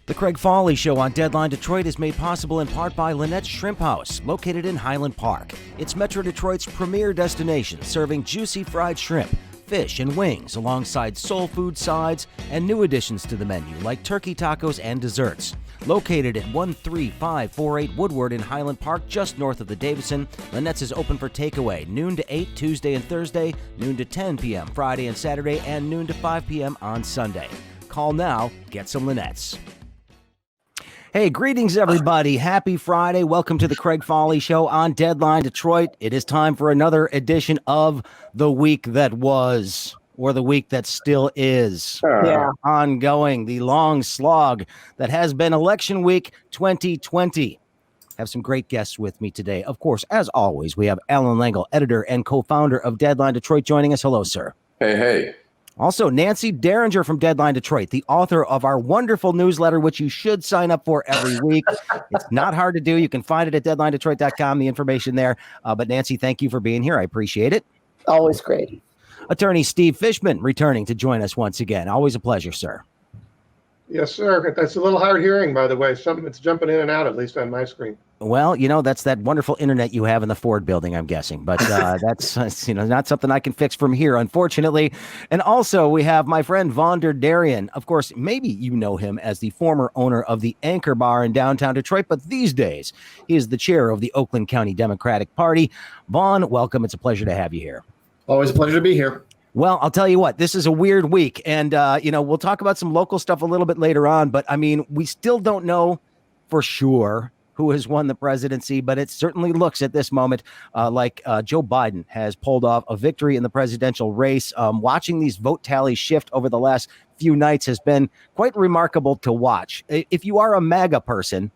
The Craig Foley Show on Deadline Detroit is made possible in part by Lynette's Shrimp House, located in Highland Park. It's Metro Detroit's premier destination, serving juicy fried shrimp, fish, and wings, alongside soul food sides and new additions to the menu, like turkey tacos and desserts. Located at 13548 Woodward in Highland Park, just north of the Davison, Lynette's is open for takeaway, noon to 8 Tuesday and Thursday, noon to 10 p.m. Friday and Saturday, and noon to 5 p.m. on Sunday. Call now, get some Lynette's. Hey, greetings, everybody. Happy Friday. Welcome to the Craig Foley Show on Deadline Detroit. It is time for another edition of the week that was, or the week that still is. Ongoing, the long slog that has been election week 2020. Have some great guests with me today. Of course, as always, we have Allan Lengel, editor and co-founder of Deadline Detroit, joining us. Hello, sir. Hey. Also, Nancy Derringer from Deadline Detroit, the author of our wonderful newsletter, which you should sign up for every week. It's not hard to do. You can find it at deadlinedetroit.com, the information there. But Nancy, thank you for being here. I appreciate it. Always great. Attorney Steve Fishman returning to join us once again. Always a pleasure, sir. Yes, sir. That's a little hard hearing, by the way. It's jumping in and out, at least on my screen. Well, that's that wonderful internet you have in the Ford building, I'm guessing. But that's not something I can fix from here, unfortunately. And also, we have my friend Vaughn Derderian. Of course, maybe you know him as the former owner of the Anchor Bar in downtown Detroit, but these days he is the chair of the Oakland County Democratic Party. Vaughn, welcome. It's a pleasure to have you here. Always a pleasure to be here. Well, I'll tell you what, this is a weird week, and, we'll talk about some local stuff a little bit later on, but, we still don't know for sure who has won the presidency, but it certainly looks at this moment like Joe Biden has pulled off a victory in the presidential race. Watching these vote tallies shift over the last few nights has been quite remarkable to watch. If you are a MAGA person,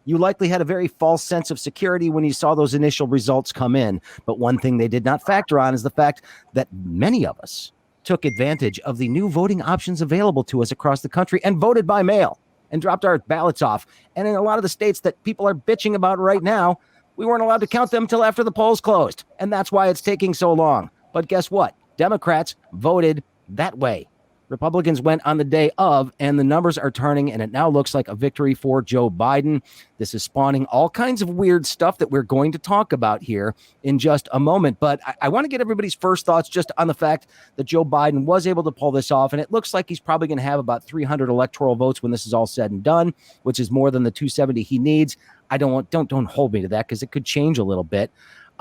you likely had a very false sense of security when you saw those initial results come in. But one thing they did not factor on is the fact that many of us took advantage of the new voting options available to us across the country and voted by mail and dropped our ballots off. And in a lot of the states that people are bitching about right now, we weren't allowed to count them until after the polls closed. And that's why it's taking so long. But guess what? Democrats voted that way. Republicans went on the day of, and the numbers are turning, and it now looks like a victory for Joe Biden. This is spawning all kinds of weird stuff that we're going to talk about here in just a moment. But I want to get everybody's first thoughts just on the fact that Joe Biden was able to pull this off, and it looks like he's probably going to have about 300 electoral votes when this is all said and done, which is more than the 270 he needs. Don't hold me to that because it could change a little bit.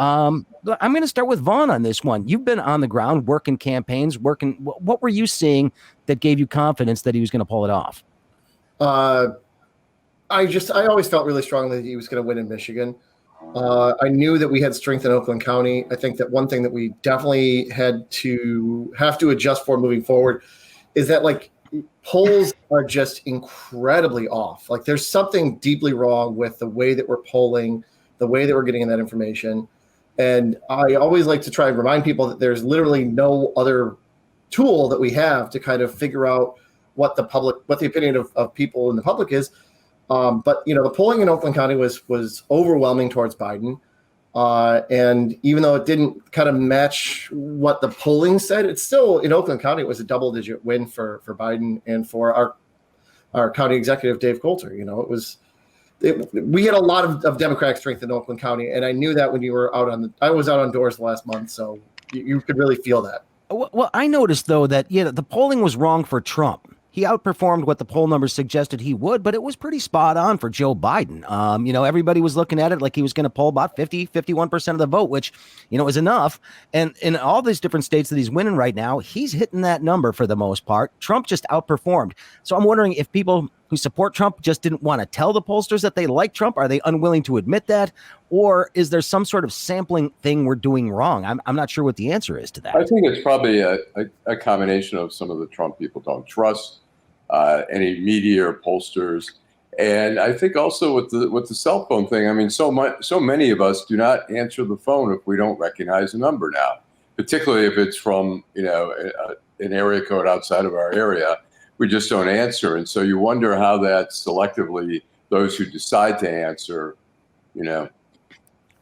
I'm going to start with Vaughn on this one. You've been on the ground working campaigns, what were you seeing that gave you confidence that he was going to pull it off? I always felt really strongly that he was going to win in Michigan. I knew that we had strength in Oakland County. I think that one thing that we definitely have to adjust for moving forward is that polls are just incredibly off. There's something deeply wrong with the way that we're polling, the way that we're getting that information. And I always like to try and remind people that there's literally no other tool that we have to kind of figure out what the opinion of people in the public is. But the polling in Oakland County was overwhelming towards Biden. And even though it didn't kind of match what the polling said, it's still in Oakland County, it was a double-digit win for Biden and for our county executive, Dave Coulter. We had a lot of Democratic strength in Oakland County, and I knew that when you were I was out on doors last month, so you could really feel that. Well, I noticed, though, that the polling was wrong for Trump. He outperformed what the poll numbers suggested he would, but it was pretty spot on for Joe Biden. Everybody was looking at it like he was going to poll about 51% of the vote, which, is enough. And in all these different states that he's winning right now, he's hitting that number for the most part. Trump just outperformed. So I'm wondering if people who support Trump just didn't want to tell the pollsters that they like Trump. Are they unwilling to admit that? Or is there some sort of sampling thing we're doing wrong? I'm not sure what the answer is to that. I think it's probably a combination of some of the Trump people don't trust any media or pollsters. And I think also with the cell phone thing, so many of us do not answer the phone if we don't recognize a number now, particularly if it's from, an area code outside of our area. We just don't answer. And so you wonder how that selectively, those who decide to answer,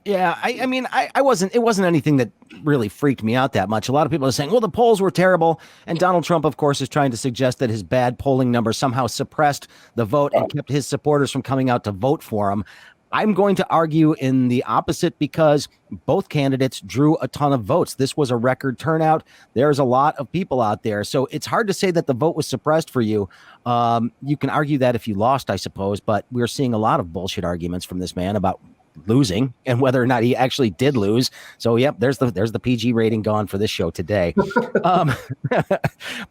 Yeah, I mean, I wasn't. It wasn't anything that really freaked me out that much. A lot of people are saying, "Well, the polls were terrible," and Donald Trump, of course, is trying to suggest that his bad polling numbers somehow suppressed the vote and kept his supporters from coming out to vote for him. I'm going to argue in the opposite because both candidates drew a ton of votes. This was a record turnout. There's a lot of people out there, so it's hard to say that the vote was suppressed for you. You can argue that if you lost, I suppose, but we're seeing a lot of bullshit arguments from this man about losing and whether or not he actually did lose. So yep, there's the PG rating gone for this show today. But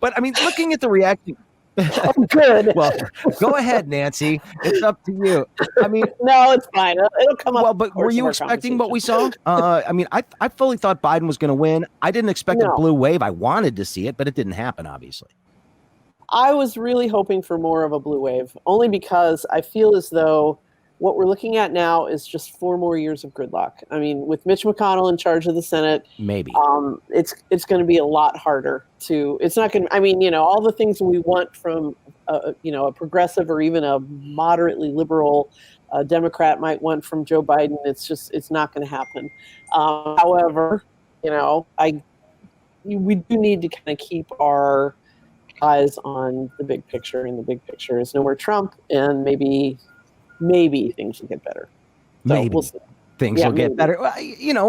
I mean, looking at the reaction. Oh, good. Well, go ahead, Nancy. It's up to you. I mean, no, it's fine. It'll come up. Well, but were you expecting what we saw? I mean, I fully thought Biden was going to win. I didn't expect a blue wave. I wanted to see it, but it didn't happen, obviously. I was really hoping for more of a blue wave, only because I feel as though what we're looking at now is just 4 more years of gridlock. I mean, with Mitch McConnell in charge of the Senate, maybe it's going to be a lot harder to. It's not going to. I mean, all the things we want from a progressive or even a moderately liberal Democrat might want from Joe Biden. It's not going to happen. However, we do need to kind of keep our eyes on the big picture, and the big picture is no more Trump, and maybe things will get better. So maybe we'll see. Things will get better.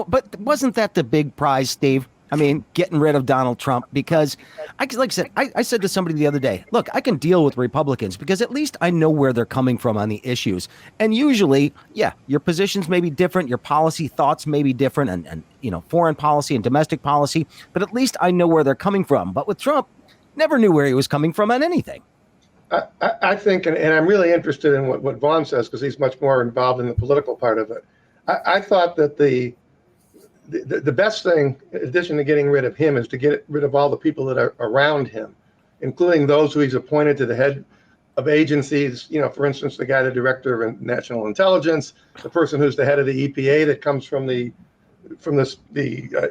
But wasn't that the big prize, Steve? I mean, getting rid of Donald Trump, because like I said, I said to somebody the other day, look, I can deal with Republicans because at least I know where they're coming from on the issues. And usually, yeah, your positions may be different. Your policy thoughts may be different and foreign policy and domestic policy, but at least I know where they're coming from. But with Trump, never knew where he was coming from on anything. I think, and I'm really interested in what Vaughn says because he's much more involved in the political part of it. I thought that the best thing, in addition to getting rid of him, is to get rid of all the people that are around him, including those who he's appointed to the head of agencies. For instance, the guy, the director of national intelligence, the person who's the head of the EPA that comes from the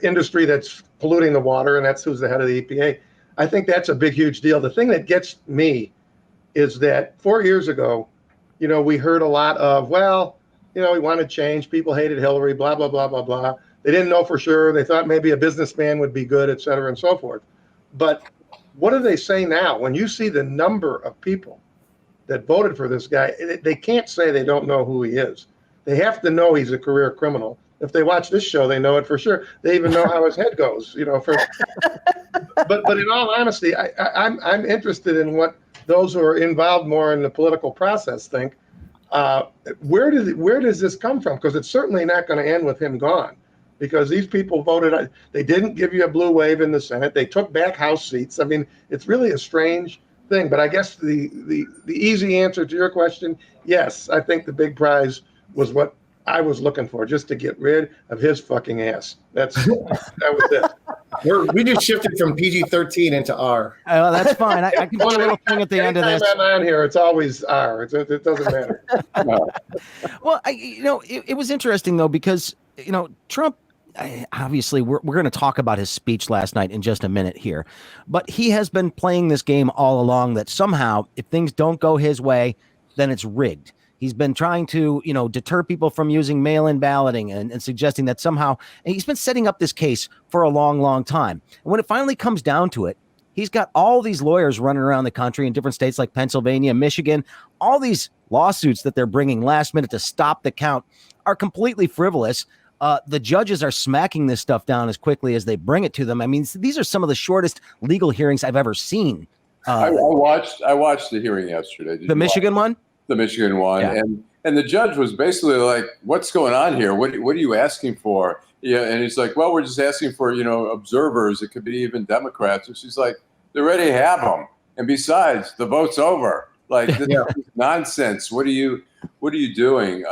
industry that's polluting the water, and that's who's the head of the EPA. I think that's a big, huge deal. The thing that gets me is that 4 years ago, we heard a lot of, we wanted change. People hated Hillary, blah, blah, blah, blah, blah. They didn't know for sure. They thought maybe a businessman would be good, et cetera, and so forth. But what do they say now? When you see the number of people that voted for this guy, they can't say they don't know who he is. They have to know he's a career criminal. If they watch this show, they know it for sure. They even know how his head goes, But in all honesty, I'm interested in what those who are involved more in the political process think. Where does this come from? Because it's certainly not going to end with him gone, because these people voted. They didn't give you a blue wave in the Senate. They took back House seats. I mean, it's really a strange thing. But I guess the easy answer to your question, yes, I think the big prize was what I was looking for, just to get rid of his fucking ass. That was it. We just shifted from PG-13 into R. Oh, that's fine. I can put a little thing at the end of this. Anytime I'm on here, it's always R. It doesn't matter. Well, it was interesting though, because Trump. Obviously, we're going to talk about his speech last night in just a minute here, but he has been playing this game all along that somehow, if things don't go his way, then it's rigged. He's been trying to, deter people from using mail-in balloting and suggesting that somehow, and he's been setting up this case for a long, long time. And when it finally comes down to it, he's got all these lawyers running around the country in different states like Pennsylvania, Michigan. All these lawsuits that they're bringing last minute to stop the count are completely frivolous. The judges are smacking this stuff down as quickly as they bring it to them. I mean, these are some of the shortest legal hearings I've ever seen. I watched the hearing yesterday. The Michigan one? The Michigan one. Yeah. And the judge was basically like, what's going on here? What are you asking for? Yeah. And he's like, well, we're just asking for, observers. It could be even Democrats. And she's like, they already have them. And besides, the vote's over. Like, this is nonsense. What are you doing?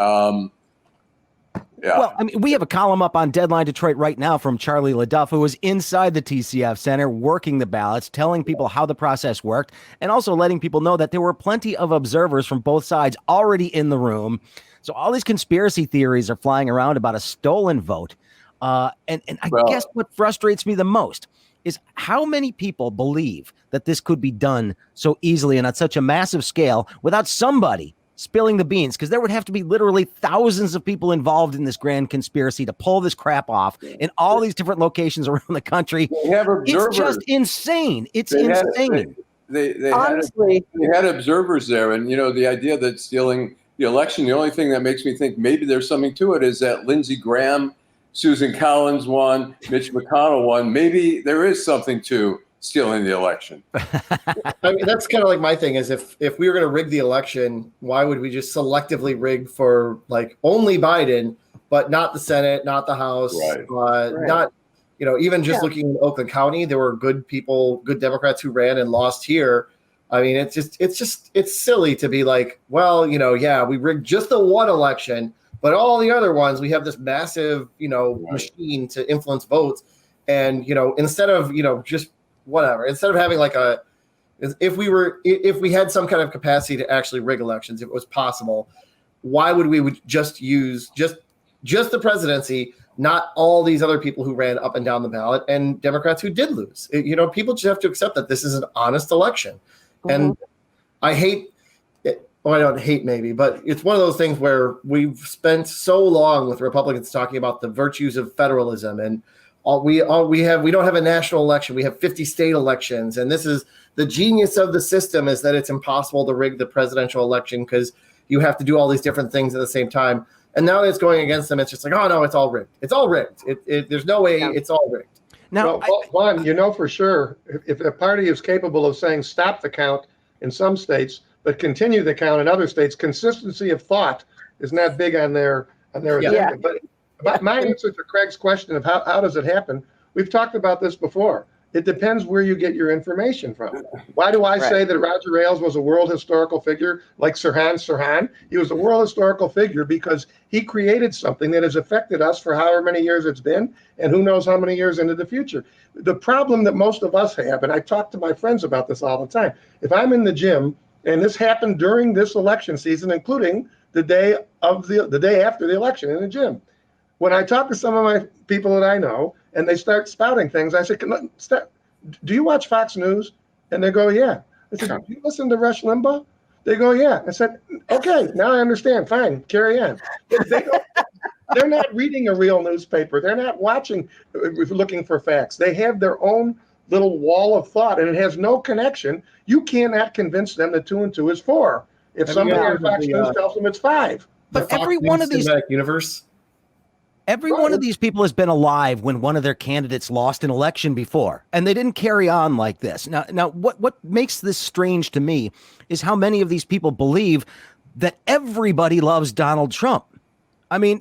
Yeah. Well, I mean, we have a column up on Deadline Detroit right now from Charlie LaDuff, who was inside the TCF Center working the ballots, telling people how the process worked, and also letting people know that there were plenty of observers from both sides already in the room. So all these conspiracy theories are flying around about a stolen vote. And I guess what frustrates me the most is how many people believe that this could be done so easily and at such a massive scale without somebody spilling the beans, because there would have to be literally thousands of people involved in this grand conspiracy to pull this crap off in all these different locations around the country. They have observers. It's just insane. It's insane. They Honestly, had observers there, and the idea that stealing the election, the only thing that makes me think maybe there's something to it is that Lindsey Graham, Susan Collins won, Mitch McConnell won. Maybe there is something to stealing the election. I mean, that's kind of like my thing is if we were going to rig the election, why would we just selectively rig for like only Biden, but not the Senate, not the House, not, even just looking in Oakland County, there were good people, good Democrats who ran and lost here. I mean, it's silly to be like, well, we rigged just the one election, but all the other ones, we have this massive, machine to influence votes. And, instead of, just whatever, instead of having like if we had some kind of capacity to actually rig elections, if it was possible, why would we just use just the presidency, not all these other people who ran up and down the ballot and Democrats who did lose? People just have to accept that this is an honest election. And I hate it. Well, I don't hate maybe, but it's one of those things where we've spent so long with Republicans talking about the virtues of federalism, and we don't have a national election. We have 50 state elections, and this is the genius of the system is that it's impossible to rig the presidential election because you have to do all these different things at the same time. And now that it's going against them, it's just like, oh no, it's all rigged. It's all rigged. There's no way it's all rigged. Now, Vaughn, for sure, if a party is capable of saying stop the count in some states, but continue the count in other states, consistency of thought is not big on their agenda. But my answer to Craig's question of how does it happen, we've talked about this before. It depends where you get your information from. Why do I say that Roger Ailes was a world historical figure like Sirhan Sirhan? He was a world historical figure because he created something that has affected us for however many years it's been, and who knows how many years into the future. The problem that most of us have, and I talk to my friends about this all the time, if I'm in the gym, and this happened during this election season, including the day after the election in the gym, when I talk to some of my people that I know and they start spouting things, I say, do you watch Fox News? And they go, yeah. I said, do you listen to Rush Limbaugh? They go, yeah. I said, okay, now I understand. Fine, carry on. They're not reading a real newspaper. They're not looking for facts. They have their own little wall of thought, and it has no connection. You cannot convince them that 2 and 2 is 4. If somebody on Fox News tells them it's 5. But every one of these universe. Every one of these people has been alive when one of their candidates lost an election before, and they didn't carry on like this. Now, what makes this strange to me is how many of these people believe that everybody loves Donald Trump. I mean,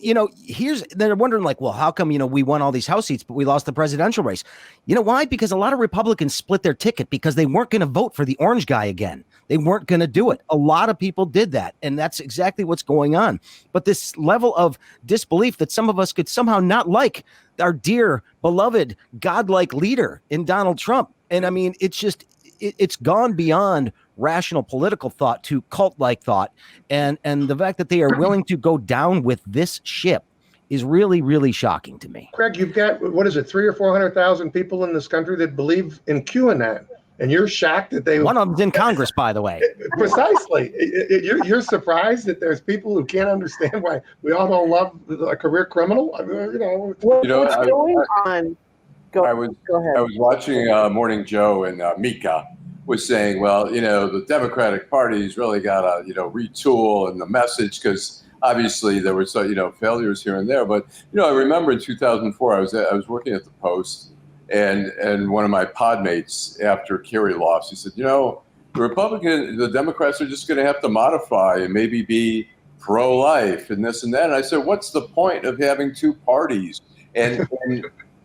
they're wondering like, well, how come, we won all these House seats, but we lost the presidential race? You know why? Because a lot of Republicans split their ticket because they weren't going to vote for the orange guy again. They weren't going to do it. A lot of people did that. And that's exactly what's going on. But this level of disbelief that some of us could somehow not like our dear, beloved, godlike leader in Donald Trump. And I mean, it's gone beyond rational political thought to cult-like thought. And the fact that they are willing to go down with this ship is really, really shocking to me. Craig, you've got, 300,000 or 400,000 people in this country that believe in QAnon. And you're shocked that they... One of them's in Congress, by the way. Precisely. You're surprised that there's people who can't understand why we all don't love a career criminal? What's going on? Go ahead. I was watching Morning Joe, and Mika was saying, well, the Democratic Party's really got to, retool in the message because obviously there were failures here and there. But, I remember in 2004, I was working at the Post, and one of my pod mates after Kerry lost, he said, the Democrats are just going to have to modify and maybe be pro-life and this and that. And I said, what's the point of having two parties? And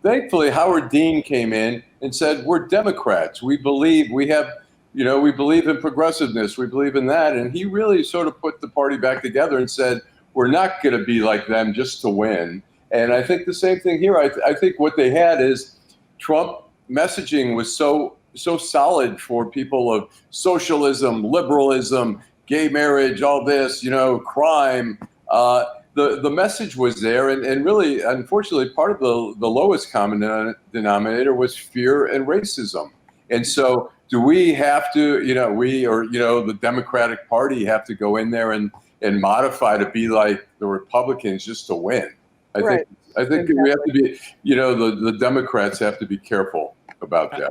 thankfully, Howard Dean came in and said, we're Democrats. We believe we believe in progressiveness. We believe in that. And he really sort of put the party back together and said, we're not going to be like them just to win. And I think the same thing here. I think what they had is Trump messaging was so solid for people of socialism, liberalism, gay marriage, all this, crime. The message was there, and really, unfortunately, part of the lowest common denominator was fear and racism. And so do we have to, the Democratic Party have to go in there and modify to be like the Republicans just to win? I think exactly. We have to be, the Democrats have to be careful about that.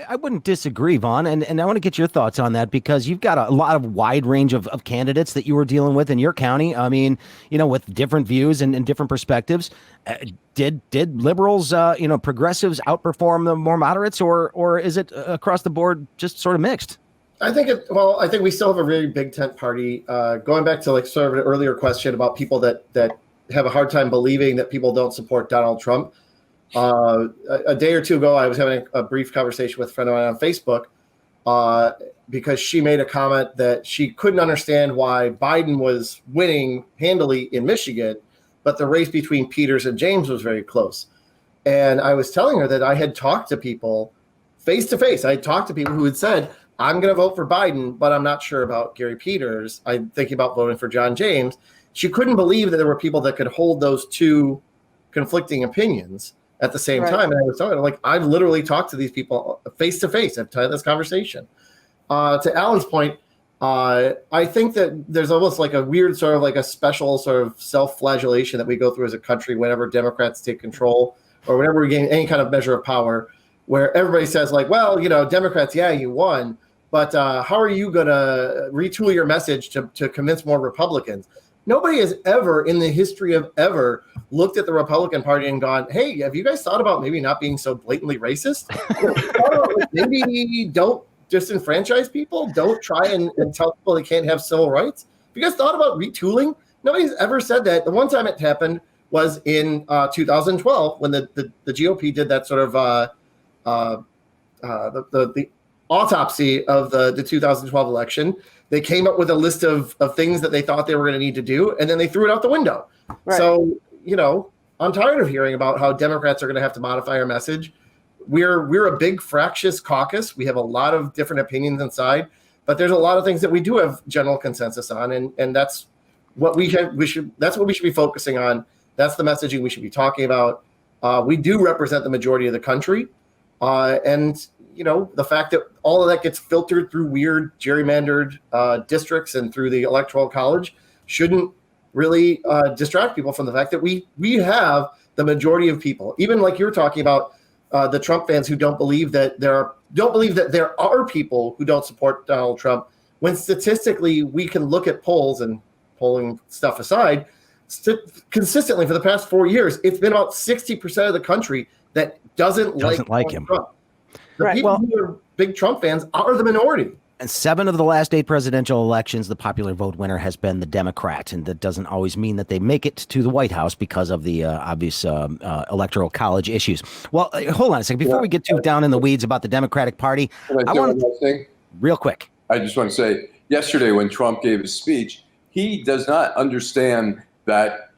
I wouldn't disagree, Vaughn, and I want to get your thoughts on that, because you've got a lot of wide range of candidates that you were dealing with in your county. I mean, with different views and different perspectives. Did liberals, progressives outperform the more moderates, or is it across the board just sort of mixed? I think I think we still have a really big tent party. Going back to sort of an earlier question about people that have a hard time believing that people don't support Donald Trump. A day or two ago, I was having a brief conversation with a friend of mine on Facebook because she made a comment that she couldn't understand why Biden was winning handily in Michigan, but the race between Peters and James was very close. And I was telling her that I had talked to people face to face. I had talked to people who had said, I'm going to vote for Biden, but I'm not sure about Gary Peters. I'm thinking about voting for John James. She couldn't believe that there were people that could hold those two conflicting opinions at the same time. And I was telling her, I've literally talked to these people face to face. I've had this conversation. To Allan's point, I think that there's almost a weird sort of a special sort of self-flagellation that we go through as a country whenever Democrats take control or whenever we gain any kind of measure of power, where everybody says Democrats, yeah, you won, but how are you going to retool your message to convince more Republicans? Nobody has ever in the history of ever looked at the Republican Party and gone, hey, have you guys thought about maybe not being so blatantly racist? Maybe don't disenfranchise people. Don't try and tell people they can't have civil rights. Have you guys thought about retooling? Nobody's ever said that. The one time it happened was in 2012 when the GOP did that sort of the autopsy of the 2012 election. They came up with a list of things that they thought they were going to need to do, and then they threw it out the window. Right. So, I'm tired of hearing about how Democrats are going to have to modify our message. We're a big fractious caucus. We have a lot of different opinions inside, but there's a lot of things that we do have general consensus on, and that's what we should be focusing on. That's the messaging we should be talking about. We do represent the majority of the country, and the fact that all of that gets filtered through weird gerrymandered districts and through the Electoral College shouldn't really distract people from the fact that we have the majority of people, even like you're talking about the Trump fans who don't believe that there are people who don't support Donald Trump, when statistically we can look at polls, and polling stuff aside, consistently for the past 4 years, it's been about 60% of the country that doesn't like him. Trump. The people who are big Trump fans are the minority. And 7 of the last 8 presidential elections, the popular vote winner has been the Democrat. And that doesn't always mean that they make it to the White House because of the obvious Electoral College issues. Well, hold on a second. Before we get too down in the weeds about the Democratic Party, I want to real quick. I just want to say, yesterday when Trump gave his speech, he does not understand that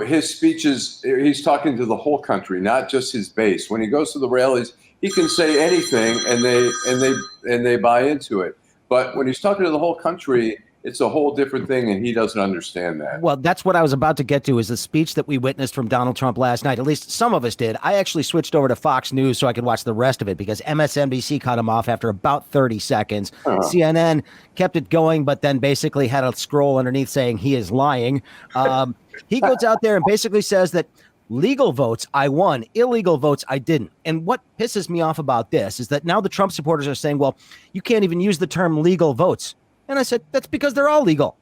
his speeches, he's talking to the whole country, not just his base. When he goes to the rallies, he can say anything and they buy into it. But when he's talking to the whole country, it's a whole different thing, and he doesn't understand that. Well, that's what I was about to get to, is the speech that we witnessed from Donald Trump last night. At least some of us did. I actually switched over to Fox News so I could watch the rest of it, because MSNBC cut him off after about 30 seconds. CNN kept it going, but then basically had a scroll underneath saying he is lying. He goes out there and basically says that legal votes, I won. Illegal votes, I didn't. And what pisses me off about this is that now the Trump supporters are saying, well, you can't even use the term legal votes. And I said, that's because they're all legal.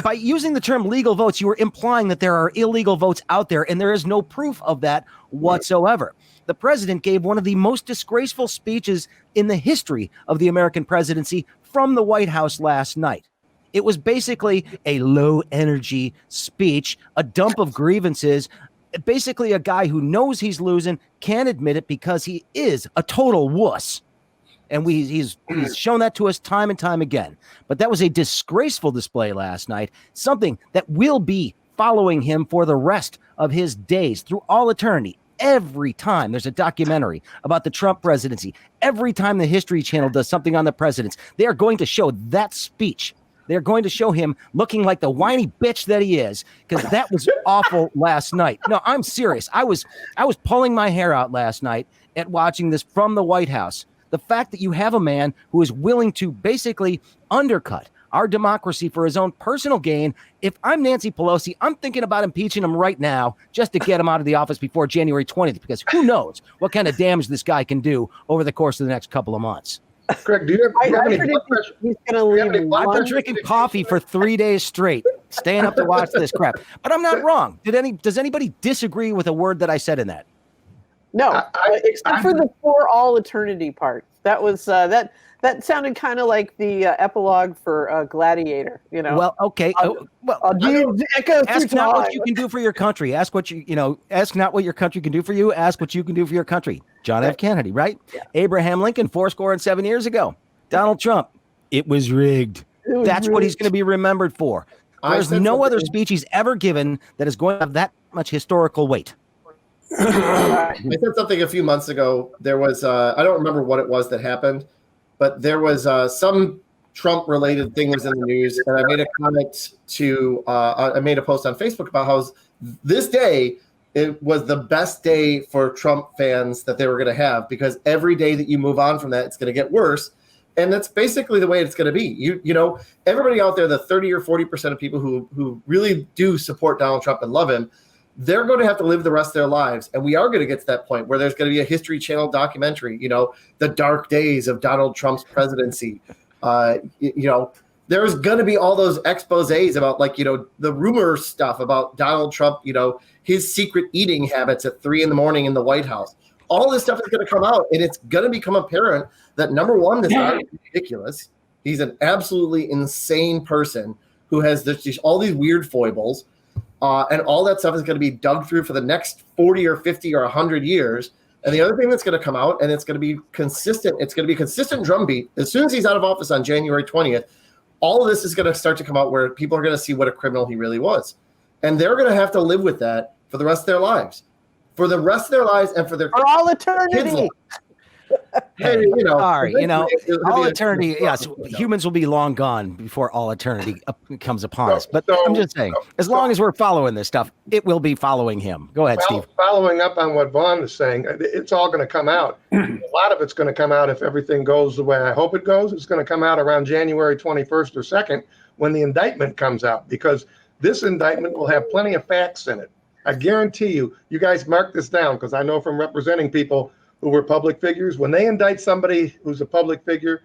By using the term legal votes, you are implying that there are illegal votes out there, and there is no proof of that whatsoever. The president gave one of the most disgraceful speeches in the history of the American presidency from the White House last night. It was basically a low-energy speech, a dump of grievances, basically a guy who knows he's losing, can't admit it because he is a total wuss. And he's shown that to us time and time again. But that was a disgraceful display last night, something that will be following him for the rest of his days through all eternity. Every time there's a documentary about the Trump presidency, every time the History Channel does something on the presidents, they are going to show that speech. They're going to show him looking like the whiny bitch that he is, because that was awful last night. No, I'm serious. I was pulling my hair out last night at watching this from the White House. The fact that you have a man who is willing to basically undercut our democracy for his own personal gain. If I'm Nancy Pelosi, I'm thinking about impeaching him right now just to get him out of the office before January 20th, because who knows what kind of damage this guy can do over the course of the next couple of months. Greg, do you have any blood pressure? He's going to leave. I've been drinking coffee for 3 days straight, staying up to watch this crap. But I'm not wrong. Does anybody disagree with a word that I said in that? No, except for the for all eternity part. That was that sounded kind of like the epilogue for Gladiator. You know. Well, okay. Ask not what you can do for your country. Ask what ask not what your country can do for you. Ask what you can do for your country. John F. Kennedy, right? Yeah. Abraham Lincoln, 7 years ago. Donald Trump, it was rigged. That's what he's going to be remembered for. There's no other speech he's ever given that is going to have that much historical weight. I said something a few months ago. There was, I don't remember what it was that happened, but there was some Trump-related thing was in the news, and I made a comment I made a post on Facebook about how this day, it was the best day for Trump fans that they were going to have, because every day that you move on from that, it's going to get worse. And that's basically the way it's going to be. You know, everybody out there, the 30 or 40% of people who really do support Donald Trump and love him, they're going to have to live the rest of their lives. And we are going to get to that point where there's going to be a History Channel documentary, the dark days of Donald Trump's presidency. There's going to be all those exposés about the rumor stuff about Donald Trump, his secret eating habits at 3 a.m. in the White House. All this stuff is going to come out, and it's going to become apparent that, number one, this guy is ridiculous. He's an absolutely insane person who has all these weird foibles. And all that stuff is going to be dug through for the next 40 or 50 or 100 years. And the other thing that's going to come out, and it's going to be consistent, it's going to be a consistent drumbeat. As soon as he's out of office on January 20th, all of this is going to start to come out where people are going to see what a criminal he really was. And they're going to have to live with that for the rest of their lives. For the rest of their lives and for all eternity. Hey, all eternity. Yes, humans will be long gone before all eternity comes upon us. But I'm just saying, as long as we're following this stuff, it will be following him. Go ahead, Steve. Following up on what Vaughn is saying, it's all going to come out. A lot of it's going to come out if everything goes the way I hope it goes. It's going to come out around January 21st or 2nd when the indictment comes out, because this indictment will have plenty of facts in it. I guarantee you guys mark this down, because I know from representing people who were public figures, when they indict somebody who's a public figure,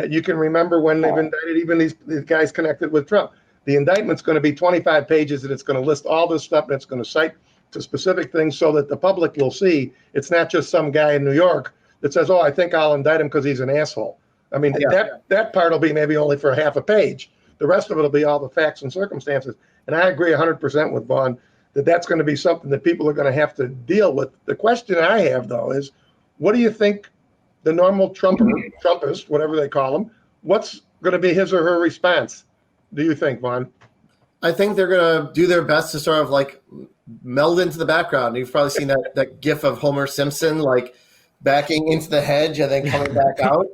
you can remember when they've indicted even these guys connected with Trump. The indictment's going to be 25 pages, and it's going to list all this stuff, and it's going to cite to specific things so that the public will see it's not just some guy in New York that says, oh, I think I'll indict him because he's an asshole. I mean, that part will be maybe only for half a page. The rest of it will be all the facts and circumstances. And I agree 100% with Vaughn that that's going to be something that people are going to have to deal with. The question I have, though, is what do you think the normal Trumpist, whatever they call him, what's going to be his or her response? Do you think, Vaughn? I think they're going to do their best to sort of meld into the background. You've probably seen that gif of Homer Simpson, backing into the hedge and then coming back out.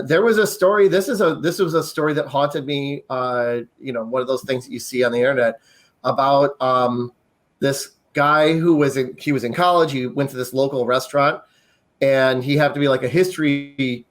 There was a story. This was a story that haunted me. One of those things that you see on the internet about this guy who was in college. He went to this local restaurant, and he happened to be a history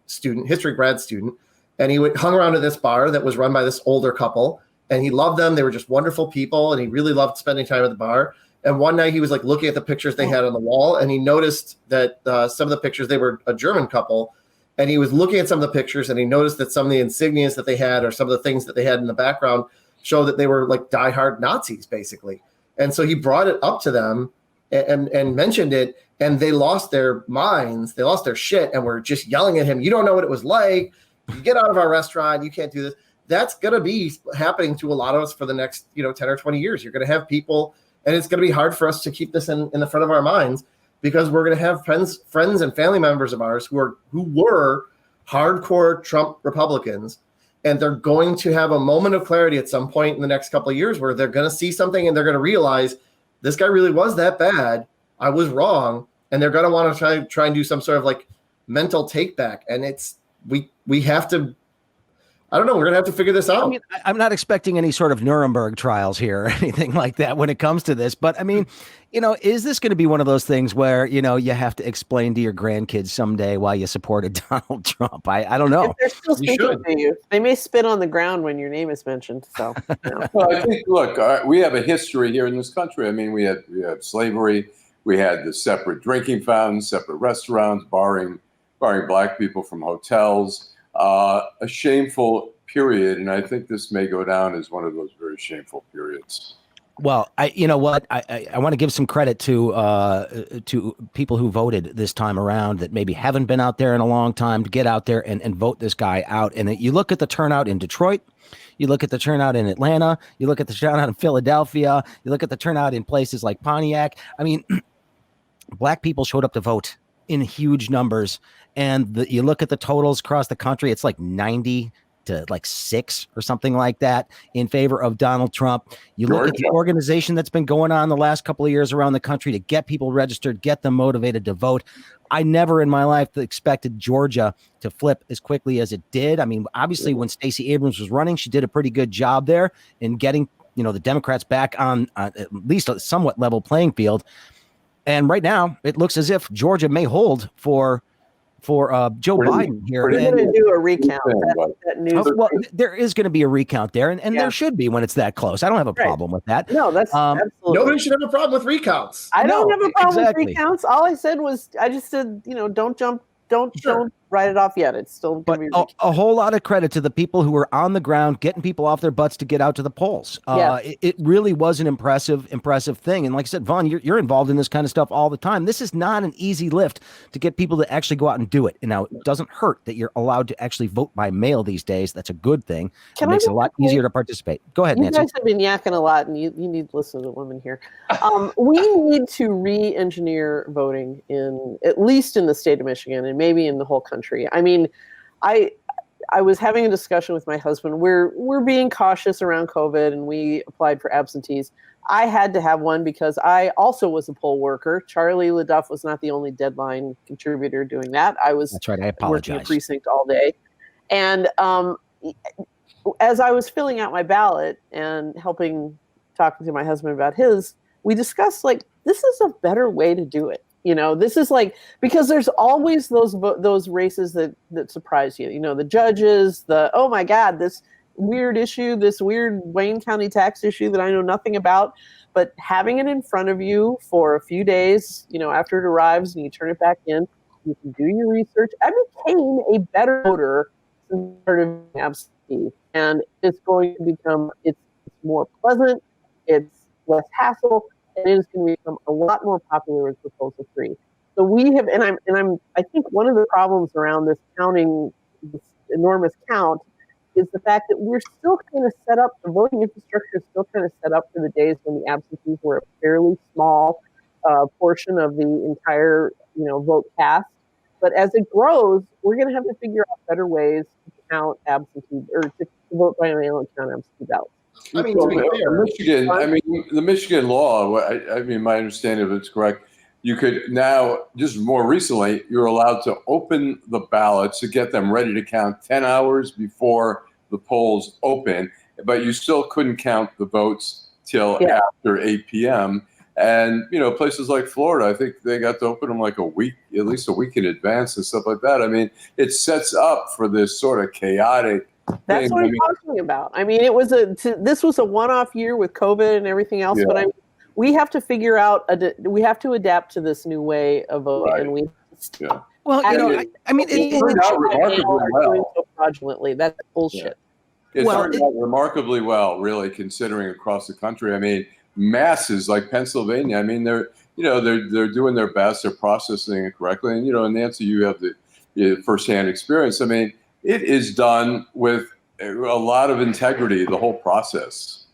grad student. And he hung around at this bar that was run by this older couple, and he loved them. They were just wonderful people, and he really loved spending time at the bar. And one night he was looking at the pictures they had on the wall, and he noticed that some of the pictures, they were a German couple. And he was looking at some of the pictures, and he noticed that some of the insignias that they had, or some of the things that they had in the background, show that they were diehard Nazis, basically. And so he brought it up to them and mentioned it, and they lost their minds. They lost their shit and were just yelling at him. You don't know what it was like. You get out of our restaurant. You can't do this. That's going to be happening to a lot of us for the next 10 or 20 years. You're going to have people, and it's going to be hard for us to keep this in the front of our minds, because we're going to have friends and family members of ours who were hardcore Trump Republicans, and they're going to have a moment of clarity at some point in the next couple of years where they're going to see something and they're going to realize this guy really was that bad. I was wrong. And they're going to want to try and do some sort of mental take back. And we have to I don't know. We're going to have to figure this out. I mean, I'm not expecting any sort of Nuremberg trials here or anything like that when it comes to this. But I mean, is this going to be one of those things where, you have to explain to your grandkids someday why you supported Donald Trump? I don't know. If they're still speaking to you, they may spit on the ground when your name is mentioned. So, Well, I think, look, we have a history here in this country. I mean, we had slavery. We had the separate drinking fountains, separate restaurants, barring black people from hotels. A shameful period, and I think this may go down as one of those very shameful periods. Well, I want to give some credit to people who voted this time around that maybe haven't been out there in a long time to get out there and vote this guy out. And you look at the turnout in Detroit, you look at the turnout in Atlanta, you look at the turnout in Philadelphia, you look at the turnout in places like Pontiac. I mean, black people showed up to vote in huge numbers. And you look at the totals across the country, it's like 90 to like 6 or something like that in favor of Donald Trump. You look at the organization that's been going on the last couple of years around the country to get people registered, get them motivated to vote. I never in my life expected Georgia to flip as quickly as it did. I mean, obviously when Stacey Abrams was running, she did a pretty good job there in getting, the Democrats back on at least a somewhat level playing field. And right now it looks as if Georgia may hold for Joe Biden here. We're going to do a recount. That news. Well, there is going to be a recount there, and there should be when it's that close. I don't have a problem with that. No, that's absolutely. Nobody should have a problem with recounts. I don't have a problem with recounts. All I said was, I just said, don't jump. Don't write it off yet. It's still going to be a whole lot of credit to the people who were on the ground getting people off their butts to get out to the polls. It really was an impressive thing. And like I said, Vaughn, you're involved in this kind of stuff all the time. This is not an easy lift to get people to actually go out and do it. And now it doesn't hurt that you're allowed to actually vote by mail these days. That's a good thing. It makes it a lot easier to participate. Go ahead, Nancy. You guys have been yakking a lot, and you need to listen to the women here. We need to re-engineer voting at least in the state of Michigan and maybe in the whole country. I mean, I was having a discussion with my husband. We're being cautious around COVID, and we applied for absentees. I had to have one because I also was a poll worker. Charlie LaDuff was not the only deadline contributor doing that. That's right. I apologize. Working a precinct all day. And as I was filling out my ballot and talking to my husband about his, we discussed, this is a better way to do it. This is because there's always those races that surprise you. The judges, oh my God, this weird issue, this weird Wayne County tax issue that I know nothing about. But having it in front of you for a few days, after it arrives and you turn it back in, you can do your research. I became a better voter since I started absentee, and it's going to become it's more pleasant, it's less hassle. And it is going to become a lot more popular with Proposal 3. So we have, I think one of the problems around this counting, this enormous count, is the fact that we're still kind of set up, the voting infrastructure is still kind of set up for the days when the absentees were a fairly small portion of the entire, vote cast. But as it grows, we're going to have to figure out better ways to count absentee, or to vote by mail and count absentee ballots. I mean, to be fair, the Michigan law, my understanding of it's correct. You could now, just more recently, you're allowed to open the ballots to get them ready to count 10 hours before the polls open, but you still couldn't count the votes till after 8 p.m. And, places like Florida, I think they got to open them like at least a week in advance and stuff like that. I mean, it sets up for this sort of chaotic That's what I'm talking about. I mean, this was a one-off year with COVID and everything else, but we have to figure out, we have to adapt to this new way of voting, and we stop. Well, it turned out remarkably well. So fraudulently, that's bullshit. It turned out remarkably well, really, considering across the country. I mean, masses like Pennsylvania. I mean, they're doing their best. They're processing it correctly, and Nancy, you have the firsthand experience. I mean, it is done with a lot of integrity, the whole process,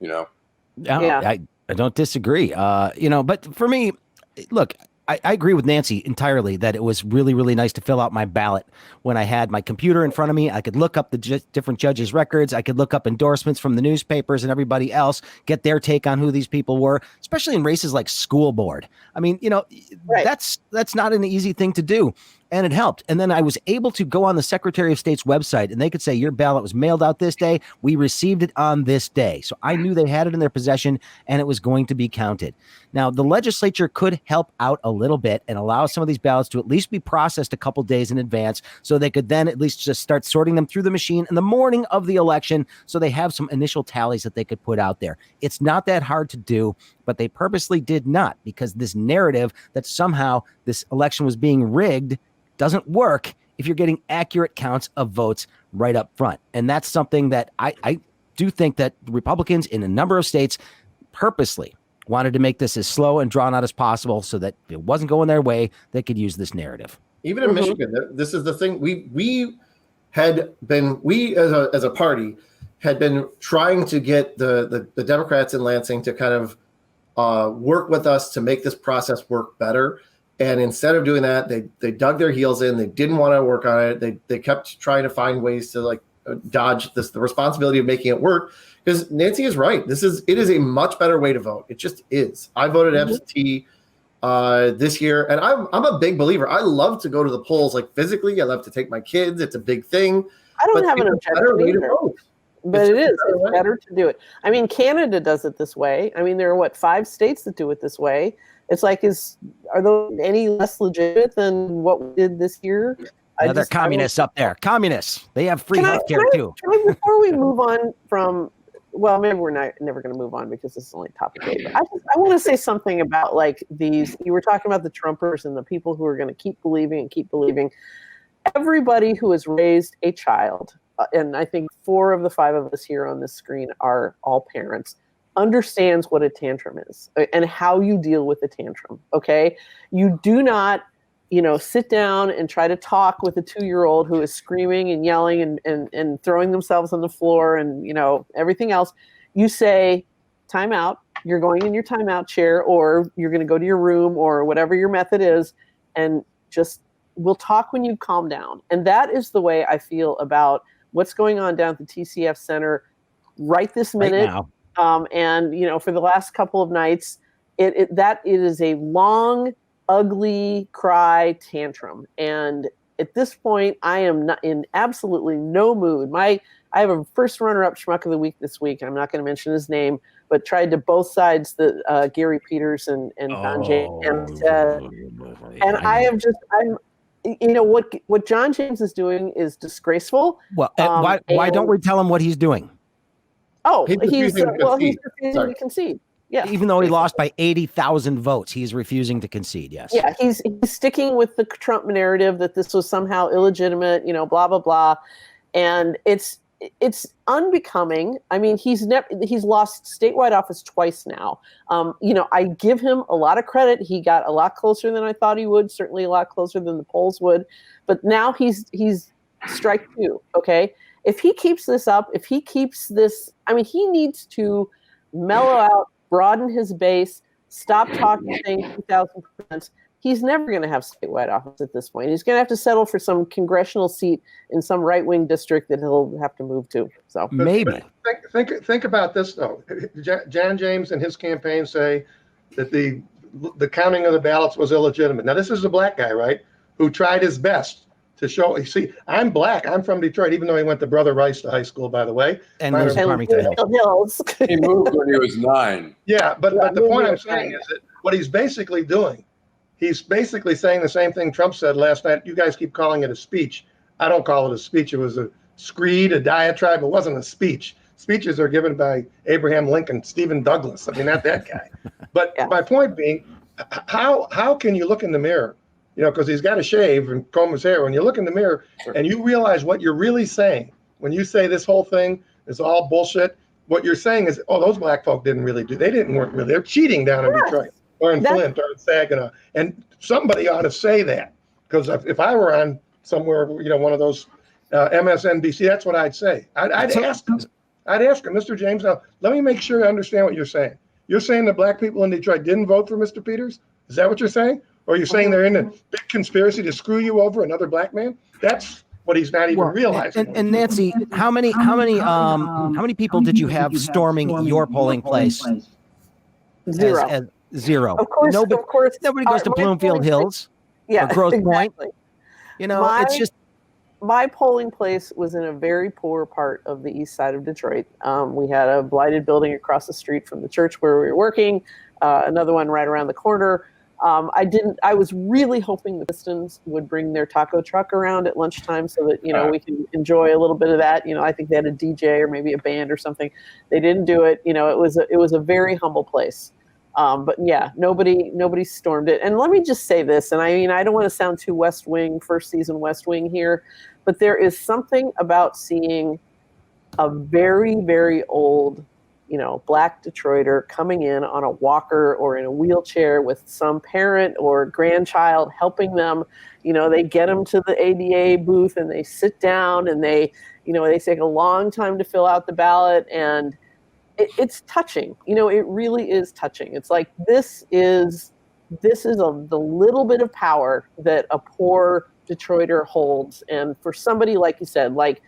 I don't disagree. But for me, look, I agree with Nancy entirely that it was really, really nice to fill out my ballot when I had my computer in front of me. I could look up the different judges' records. I could look up endorsements from the newspapers and everybody else, get their take on who these people were, especially in races like school board. I mean, that's not an easy thing to do. And it helped. And then I was able to go on the Secretary of State's website and they could say your ballot was mailed out this day. We received it on this day. So I knew they had it in their possession and it was going to be counted. Now, the legislature could help out a little bit and allow some of these ballots to at least be processed a couple days in advance so they could then at least just start sorting them through the machine in the morning of the election so they have some initial tallies that they could put out there. It's not that hard to do, but they purposely did not because this narrative that somehow this election was being rigged doesn't work if you're getting accurate counts of votes right up front. And that's something that I do think that Republicans in a number of states purposely wanted to make this as slow and drawn out as possible so that if it wasn't going their way, they could use this narrative. Even in Michigan, this is the thing. We as a party had been trying to get the Democrats in Lansing to kind of work with us to make this process work better. And instead of doing that, they dug their heels in. They didn't want to work on it. They kept trying to find ways to dodge the responsibility of making it work. Because Nancy is right. It is a much better way to vote. It just is. I voted absentee this year, and I'm a big believer. I love to go to the polls physically. I love to take my kids. It's a big thing. I don't have an objection either. But it's better to do it. I mean, Canada does it this way. I mean, there are 5 states that do it this way. It's are those any less legitimate than what we did this year? They're communists up there. Communists. They have free healthcare too. Before we move on from, well, maybe we're never going to move on because this is only topic 8. But I want to say something about these. You were talking about the Trumpers and the people who are going to keep believing and keep believing. Everybody who has raised a child, and I think 4 of the 5 of us here on this screen are all parents, understands what a tantrum is and how you deal with a tantrum. Okay. You do not, sit down and try to talk with a 2-year-old who is screaming and yelling and throwing themselves on the floor and, everything else. You say, time out. You're going in your timeout chair, or you're going to go to your room, or whatever your method is. And we'll talk when you calm down. And that is the way I feel about what's going on down at the TCF Center right this minute. Right now. And for the last couple of nights, it is a long, ugly cry tantrum. And at this point, I am not in absolutely no mood. I have a first runner-up schmuck of the week this week. I'm not going to mention his name, but tried to both sides the Gary Peters and John James. And what John James is doing is disgraceful. Well, why don't we tell him what he's doing? Oh, he's refusing to concede. Yeah. Even though he lost by 80,000 votes, he's refusing to concede. Yes. Yeah, he's sticking with the Trump narrative that this was somehow illegitimate, blah blah blah, and it's unbecoming. I mean, he's lost statewide office twice now. I give him a lot of credit. He got a lot closer than I thought he would. Certainly a lot closer than the polls would. But now he's strike 2. Okay. If he keeps this up, he needs to mellow out, broaden his base, stop talking, saying 2,000%. He's never going to have statewide office at this point. He's going to have to settle for some congressional seat in some right-wing district that he'll have to move to. So maybe. Think about this though. John James and his campaign say that the counting of the ballots was illegitimate. Now this is a black guy, right, who tried his best to show. You see, I'm black. I'm from Detroit, even though he went to Brother Rice to high school, by the way. And moved to Farmington Hills. He moved when he was 9. Yeah, but the point I'm saying is that what he's basically doing, he's basically saying the same thing Trump said last night. You guys keep calling it a speech. I don't call it a speech. It was a screed, a diatribe. It wasn't a speech. Speeches are given by Abraham Lincoln, Stephen Douglas. I mean, not that guy. But my point being, how can you look in the mirror? Because he's got to shave and comb his hair. When you look in the mirror and you realize what you're really saying, when you say this whole thing is all bullshit, what you're saying is, those black folk didn't really do. They weren't really. They're cheating down in Detroit or in Flint or in Saginaw. And somebody ought to say that. Because if I were on somewhere, one of those MSNBC, that's what I'd say. I'd ask him, Mr. James, now let me make sure I understand what you're saying. You're saying the black people in Detroit didn't vote for Mr. Peters? Is that what you're saying? Or are you saying they're in a big conspiracy to screw you over, another black man? That's what he's not even realizing. And Nancy, how many people did you have storming your polling place? Zero. Zero. Of course. Nobody goes to Bloomfield Hills. Yeah, or Grosse Pointe. Exactly. You know, it's just. My polling place was in a very poor part of the east side of Detroit. We had a blighted building across the street from the church where we were working, another one right around the corner. I was really hoping the Pistons would bring their taco truck around at lunchtime so that, we can enjoy a little bit of that. I think they had a DJ or maybe a band or something. They didn't do it. It was a very humble place. But yeah, nobody stormed it. And let me just say this, and I don't want to sound too West Wing, first season West Wing here, but there is something about seeing a very, very old, Black Detroiter coming in on a walker or in a wheelchair with some parent or grandchild helping them. They get them to the ADA booth and they sit down and they take a long time to fill out the ballot, and it's touching. It really is touching. It's like this is the little bit of power that a poor Detroiter holds, and for somebody like you said, like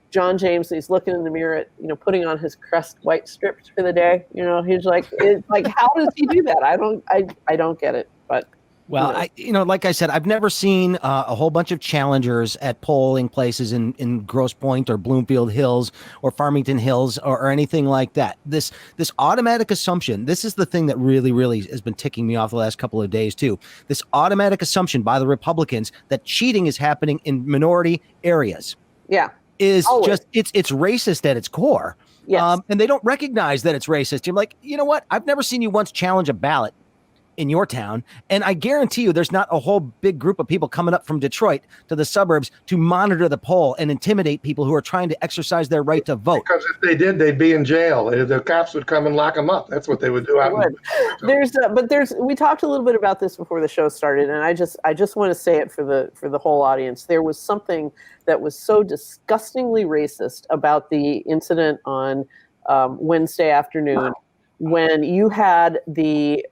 John James, he's looking in the mirror at putting on his Crest white strips for the day. He's like, how does he do that? I don't get it, but. Well, like I said, I've never seen a whole bunch of challengers at polling places in Grosse Pointe or Bloomfield Hills or Farmington Hills or anything like that. This automatic assumption, this is the thing that really, really has been ticking me off the last couple of days too. This automatic assumption by the Republicans that cheating is happening in minority areas. Yeah. Is always. Just, it's racist at its core. Yes. And they don't recognize that it's racist. You're like, you know what? I've never seen you once challenge a ballot in your town. And I guarantee you there's not a whole big group of people coming up from Detroit to the suburbs to monitor the poll and intimidate people who are trying to exercise their right to vote. Because if they did, they'd be in jail. The cops would come and lock them up. That's what they would do. We talked a little bit about this before the show started, and I just want to say it for the whole audience. There was something that was so disgustingly racist about the incident on Wednesday afternoon when you had the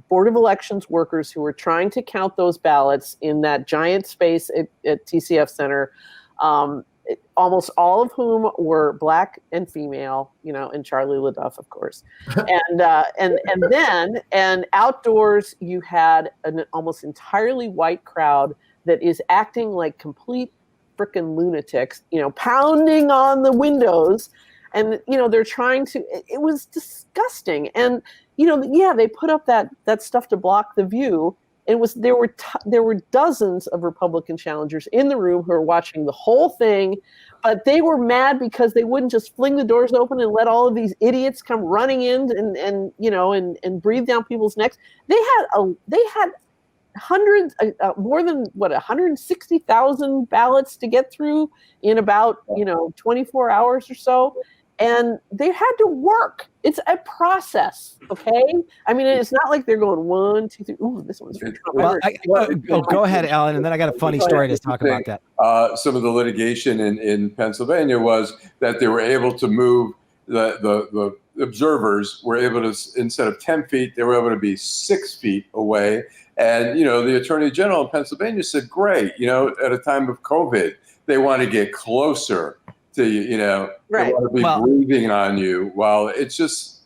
Board of Elections workers who were trying to count those ballots in that giant space at TCF Center, almost all of whom were Black and female, and Charlie LaDuff, of course. And outdoors you had an almost entirely white crowd that is acting like complete freaking lunatics, pounding on the windows. And, they're trying to, it was disgusting. And, they put up that stuff to block the view. There were dozens of Republican challengers in the room who were watching the whole thing, but they were mad because they wouldn't just fling the doors open and let all of these idiots come running in and breathe down people's necks. They had hundreds, more than 160,000 ballots to get through in about 24 hours or so. And they had to work. It's a process, okay? It's not like they're going 1, 2, 3. Ooh, this one's for Trump. Well, go ahead, Allan, and then I got a funny story to talk about that. Some of the litigation in Pennsylvania was that they were able to move the observers were able to, instead of 10 feet, they were able to be 6 feet away. And, the Attorney General in Pennsylvania said, great, at a time of COVID, they want to get closer to right. They want to be breathing on you. While it's just.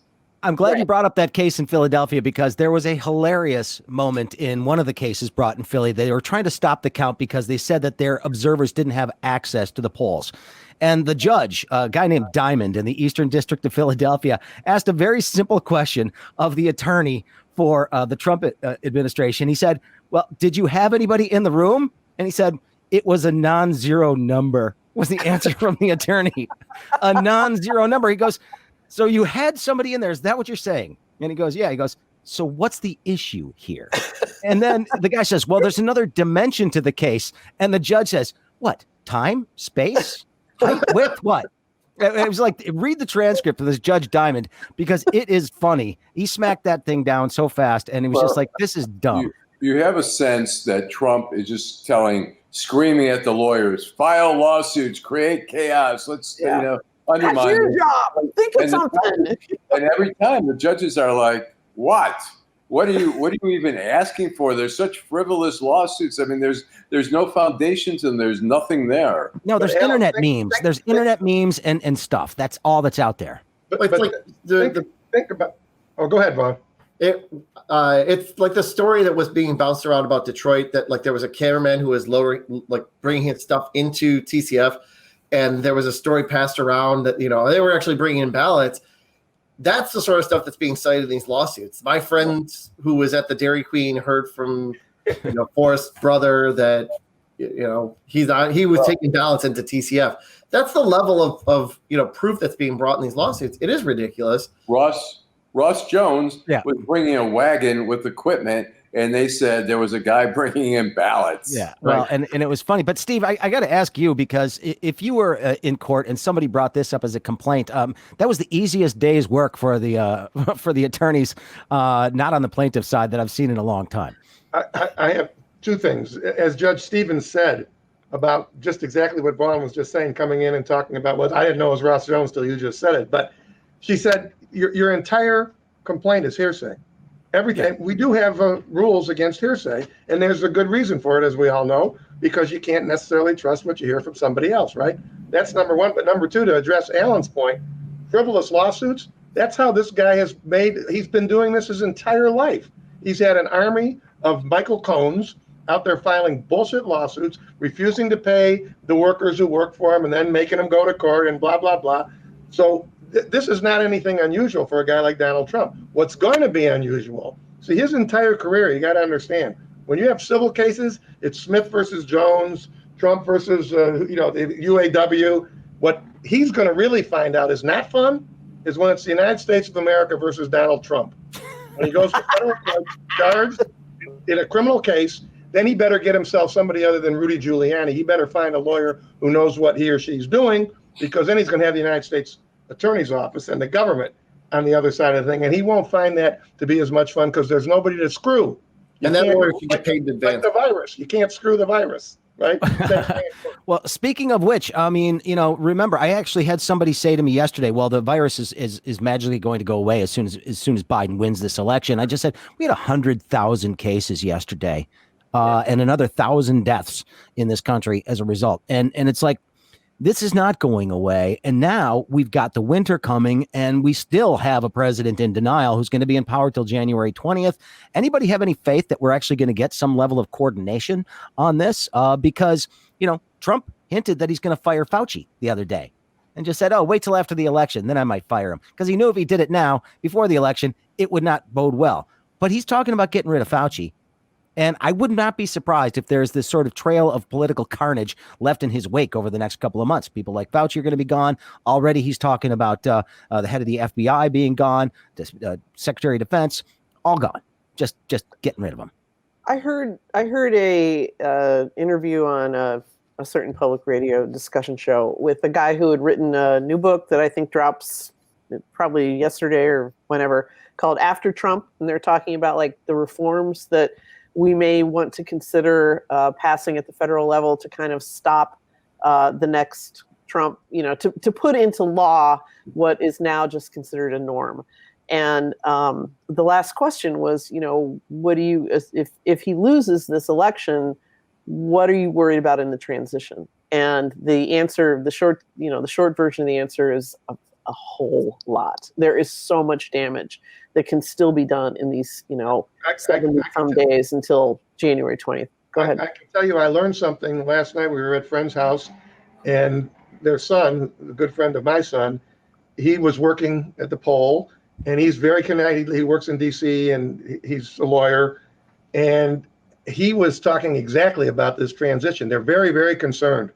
I'm glad you brought up that case in Philadelphia, because there was a hilarious moment in one of the cases brought in Philly. They were trying to stop the count because they said that their observers didn't have access to the polls. And the judge, a guy named Diamond in the Eastern District of Philadelphia, asked a very simple question of the attorney for the Trump administration. He said, well, did you have anybody in the room? And he said, it was a non-zero number, was the answer from the attorney. A non-zero number. He goes, so you had somebody in there. Is that what you're saying? And he goes, yeah. He goes, so what's the issue here? And then the guy says, well, there's another dimension to the case. And the judge says, what? Time? Space? Height? Width? What? It was like, read the transcript of this Judge Diamond, because it is funny. He smacked that thing down so fast, and it was just like, this is dumb. You have a sense that Trump is just screaming at the lawyers, file lawsuits, create chaos. Let's, undermine. That's your job. Think of something. And every time the judges are like, what? What are you even asking for? There's such frivolous lawsuits. There's no foundations and there's nothing there. No, there's internet memes. There's internet memes and stuff. That's all that's out there. Think about. Oh, go ahead, Vaughn. It's like the story that was being bounced around about Detroit, that like there was a cameraman who was bringing his stuff into TCF, and there was a story passed around that they were actually bringing in ballots. That's the sort of stuff that's being cited in these lawsuits. My friend who was at the Dairy Queen heard from Forrest's brother that he was taking ballots into TCF. That's the level of proof that's being brought in these lawsuits. It is ridiculous. Ross Jones was bringing a wagon with equipment, and they said there was a guy bringing in ballots. Yeah, well, and it was funny. But Steve, I got to ask you, because if you were in court and somebody brought this up as a complaint, that was the easiest day's work for the attorneys, not on the plaintiff side, that I've seen in a long time. I have two things. As Judge Stevens said about just exactly what Vaughn was just saying, coming in and talking about what I didn't know was Ross Jones till you just said it, but she said your entire complaint is hearsay. Everything. We do have rules against hearsay, and there's a good reason for it, as we all know, because you can't necessarily trust what you hear from somebody else, right? That's number one. But number two, to address Allan's point, frivolous lawsuits, that's how this guy he's been doing this his entire life. He's had an army of Michael Cohns out there filing bullshit lawsuits, refusing to pay the workers who work for him, and then making them go to court and blah, blah, blah. So this is not anything unusual for a guy like Donald Trump. What's going to be unusual, see, his entire career, you got to understand, when you have civil cases, it's Smith versus Jones, Trump versus, the UAW. What he's going to really find out is not fun, is when it's the United States of America versus Donald Trump. When he goes to federal court, charged in a criminal case, then he better get himself somebody other than Rudy Giuliani. He better find a lawyer who knows what he or she's doing, because then he's going to have the United States Attorney's Office and the government on the other side of the thing. And he won't find that to be as much fun, because there's nobody to screw. And that lawyer can get paid in advance. Like the virus. You can't screw the virus, right? Well, speaking of which, I mean, remember, I actually had somebody say to me yesterday, well, the virus is magically going to go away as soon as Biden wins this election. I just said, we had 100,000 cases yesterday, and another 1,000 deaths in this country as a result. And it's like, this is not going away. And now we've got the winter coming, and we still have a president in denial who's going to be in power till January 20th. Anybody have any faith that we're actually going to get some level of coordination on this? Because, Trump hinted that he's going to fire Fauci the other day and just said, oh, wait till after the election, then I might fire him. Because he knew if he did it now, before the election, it would not bode well. But he's talking about getting rid of Fauci. And I would not be surprised if there's this sort of trail of political carnage left in his wake over the next couple of months. People like Fauci are going to be gone. Already he's talking about the head of the FBI being gone, the Secretary of Defense, all gone. Just getting rid of them. I heard a interview on a certain public radio discussion show with a guy who had written a new book that I think drops probably yesterday or whenever, called After Trump. And they're talking about like the reforms that we may want to consider passing at the federal level to kind of stop the next Trump, to put into law what is now just considered a norm. And the last question was, what do you, if he loses this election, what are you worried about in the transition? And the answer, the short version of the answer is a whole lot. There is so much damage that can still be done in these, 70 some days until January 20th. Go ahead. I can tell you, I learned something last night. We were at a friend's house, and their son, a good friend of my son, he was working at the poll, and he's very connected. He works in DC, and he's a lawyer, and he was talking exactly about this transition. They're very, very concerned.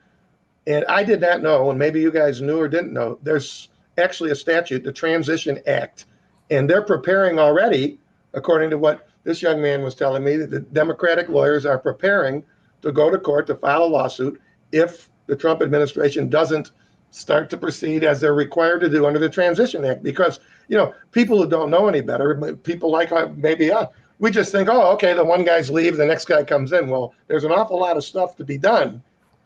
And I did not know, and maybe you guys knew or didn't know, there's actually a statute, the Transition Act, and they're preparing already, according to what this young man was telling me, that the Democratic lawyers are preparing to go to court to file a lawsuit if the Trump administration doesn't start to proceed as they're required to do under the Transition Act. Because, people who don't know any better, people like maybe us, we just think, oh, okay, the one guy's leave, the next guy comes in. Well, there's an awful lot of stuff to be done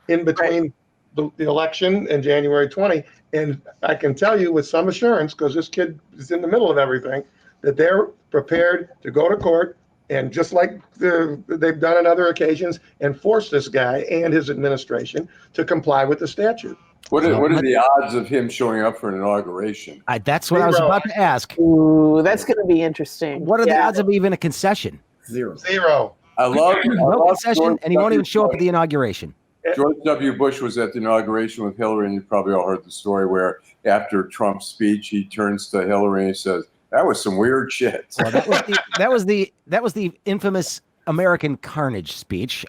in between the election and January 20. And I can tell you with some assurance, because this kid is in the middle of everything, that they're prepared to go to court and, just like they've done on other occasions, and force this guy and his administration to comply with the statute. What are the odds of him showing up for an inauguration? That's what I was about to ask. Ooh, that's going to be interesting. What are the odds of even a concession? Zero. I love no concession, and he won't even show up at the inauguration. George W. Bush was at the inauguration with Hillary, and you probably all heard the story where after Trump's speech, he turns to Hillary and says, "That was some weird shit." Well, that was the infamous American Carnage speech,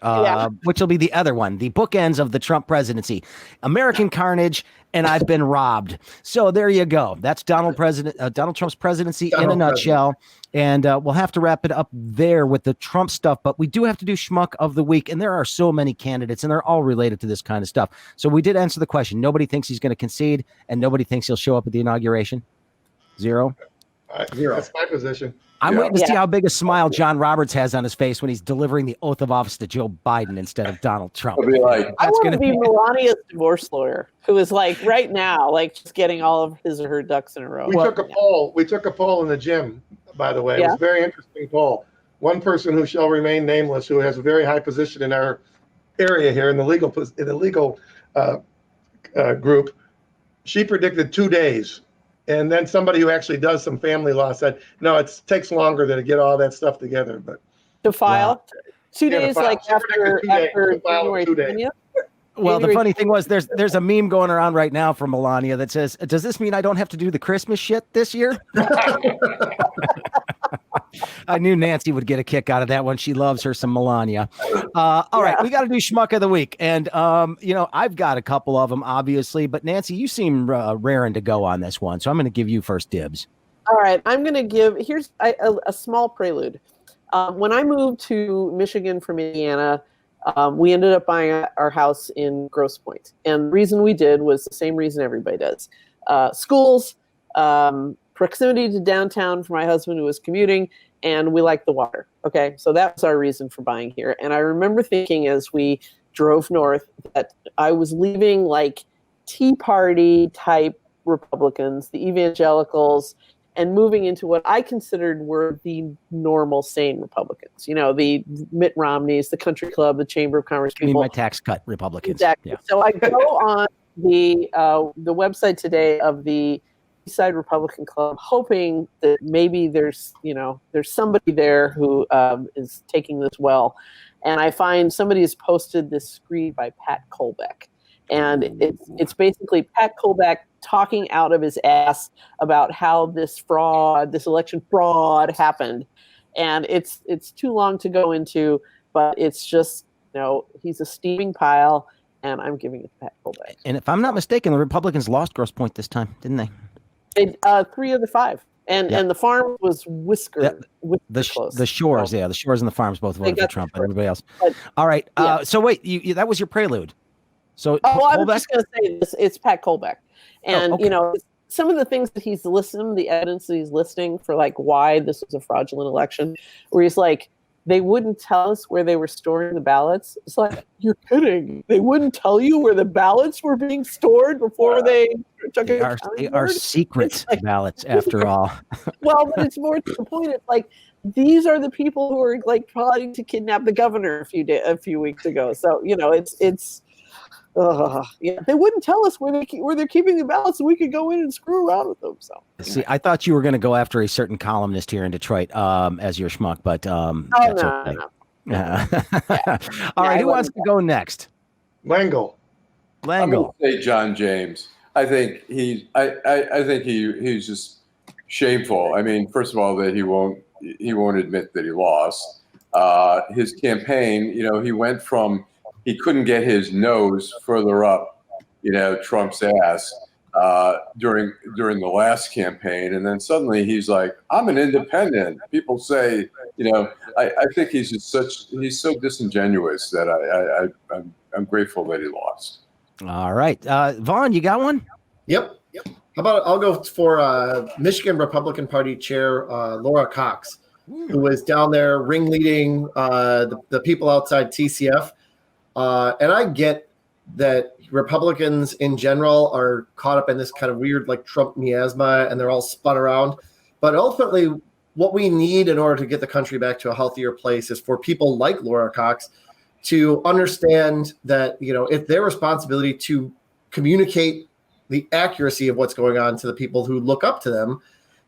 which will be the other one, the bookends of the Trump presidency. American Carnage, and I've been robbed. So there you go. That's Donald Trump's presidency in a nutshell. And we'll have to wrap it up there with the Trump stuff, but we do have to do Schmuck of the Week, and there are so many candidates, and they're all related to this kind of stuff. So we did answer the question. Nobody thinks he's going to concede, and nobody thinks he'll show up at the inauguration. Zero. Zero. That's my position. I'm waiting to see how big a smile John Roberts has on his face when he's delivering the oath of office to Joe Biden instead of Donald Trump. It'll be like, I want to be Melania's divorce lawyer, who is like right now, like just getting all of his or her ducks in a row. We took a poll. We took a poll in the gym, by the way. It was a very interesting poll. One person who shall remain nameless, who has a very high position in our area here in the legal group, she predicted 2 days. And then somebody who actually does some family law said, no, it takes longer to get all that stuff together. But to file 2 days, like after January 20th. Well, the funny thing was there's a meme going around right now from Melania that says, does this mean I don't have to do the Christmas shit this year? I knew Nancy would get a kick out of that one. She loves her some Melania. All right, we got to do Schmuck of the Week. And, I've got a couple of them, obviously. But, Nancy, you seem raring to go on this one. So I'm going to give you first dibs. All right, I'm going to give – here's a small prelude. When I moved to Michigan from Indiana, we ended up buying our house in Grosse Pointe. And the reason we did was the same reason everybody does. Schools, proximity to downtown for my husband who was commuting, and we like the water. Okay, so that was our reason for buying here. And I remember thinking as we drove north that I was leaving like Tea Party type Republicans, the evangelicals, and moving into what I considered were the normal, sane Republicans. You know, the Mitt Romneys, the Country Club, the Chamber of Commerce people. You mean my tax cut Republicans. Exactly. Yeah. So I go on the website today of the Eastside Republican Club, hoping that maybe there's somebody there who is taking this well. And I find somebody has posted this screed by Pat Colbeck. And it's basically Pat Colbeck talking out of his ass about how this election fraud happened. And it's too long to go into, but it's just, he's a steaming pile, and I'm giving it to Pat Colbeck. And if I'm not mistaken, the Republicans lost Grosse Pointe this time, didn't they? 3 of the 5. And the farm was whiskered. The shores, the shores and the farms both voted for Trump, and everybody else. But, all right. So wait, that was your prelude. So I was just going to say this. It's Pat Colbeck. And, some of the things that he's listening, the evidence that he's listing for like why this was a fraudulent election, where he's like, they wouldn't tell us where they were storing the ballots. It's like, you're kidding. They wouldn't tell you where the ballots were being stored before they took it. They are secret ballots, after all. Well, but it's more to the point. It's like, these are the people who are like plotting to kidnap the governor a few weeks ago. So, it's they wouldn't tell us where they're keeping the ballots, so we could go in and screw around with them. So, see, I thought you were going to go after a certain columnist here in Detroit as your schmuck, but no. All right, who wants to go next? Lengel. I'm going to say John James. I think he's just shameful. I mean, first of all, that he won't admit that he lost. His campaign, he went from. He couldn't get his nose further up, Trump's ass during the last campaign, and then suddenly he's like, "I'm an independent." People say, I think he's so disingenuous that I'm grateful that he lost. All right, Vaughn, you got one? Yep. How about I'll go for Michigan Republican Party Chair Laura Cox, who was down there ringleading the people outside TCF. And I get that Republicans in general are caught up in this kind of weird, like Trump miasma, and they're all spun around. But ultimately, what we need in order to get the country back to a healthier place is for people like Laura Cox to understand that, it's their responsibility to communicate the accuracy of what's going on to the people who look up to them.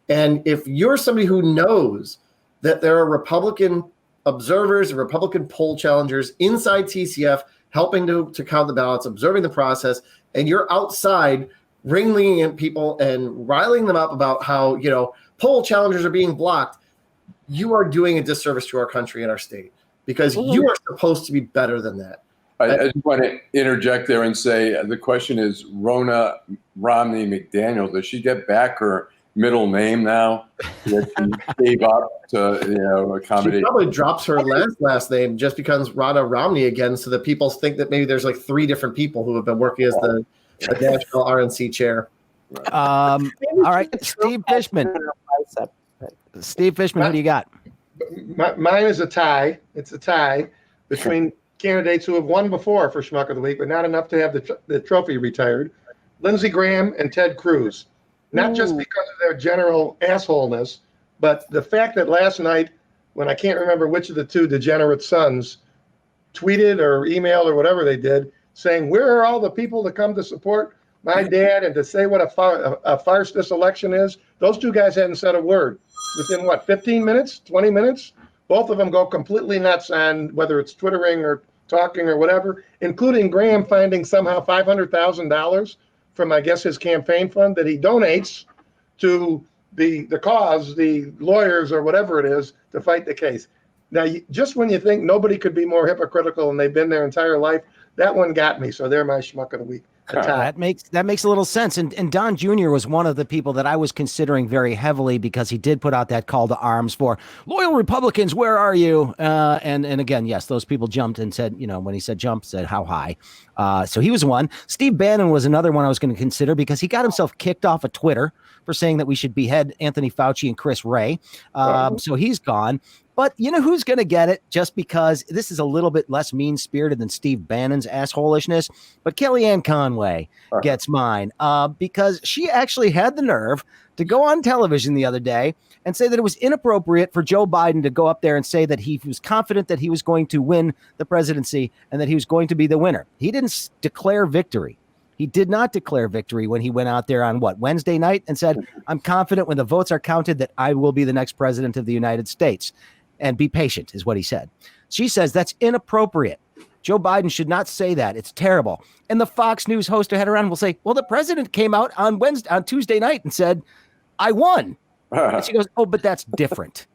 And if you're somebody who knows that there are Republican observers and Republican poll challengers inside TCF helping to count the ballots, observing the process, and you're outside ringing in people and riling them up about how, poll challengers are being blocked, you are doing a disservice to our country and our state, because you are supposed to be better than that. I just want to interject there and say the question is Rona Romney McDaniel. Does she get back her middle name now that she gave up to accommodate? She probably drops her last name, just becomes Ronna Romney again, so that people think that maybe there's like 3 different people who have been working as the national RNC chair. All right, Steve Fishman. Steve Fishman, who do you got? Mine is a tie. It's a tie between candidates who have won before for Schmuck of the Week, but not enough to have the trophy retired. Lindsey Graham and Ted Cruz. Not just because of their general assholeness, but the fact that last night, when I can't remember which of the 2 degenerate sons tweeted or emailed or whatever they did, saying, where are all the people to come to support my dad and to say what a farce this election is? Those 2 guys hadn't said a word. Within 15 minutes, 20 minutes? Both of them go completely nuts on whether it's Twittering or talking or whatever, including Graham finding somehow $500,000 from, I guess, his campaign fund that he donates to the cause, the lawyers or whatever it is, to fight the case. Now, just when you think nobody could be more hypocritical and they've been their entire life, that one got me. So they're my Schmuck of the Week. That makes a little sense. And Don Jr. was one of the people that I was considering very heavily, because he did put out that call to arms for loyal Republicans. Where are you? And again, yes, those people jumped and said, when he said jump, said how high. So he was one. Steve Bannon was another one I was going to consider, because he got himself kicked off of Twitter for saying that we should behead Anthony Fauci and Chris Wray. So he's gone. But you know who's going to get it, just because this is a little bit less mean-spirited than Steve Bannon's assholishness? But Kellyanne Conway gets mine, because she actually had the nerve to go on television the other day and say that it was inappropriate for Joe Biden to go up there and say that he was confident that he was going to win the presidency and that he was going to be the winner. He didn't declare victory. He did not declare victory when he went out there on Wednesday night and said, I'm confident when the votes are counted that I will be the next president of the United States. And be patient, is what he said. She says that's inappropriate. Joe Biden should not say that. It's terrible. And the Fox News host who had her on will say, well, the president came out on Tuesday night and said, I won. And she goes, oh, but that's different.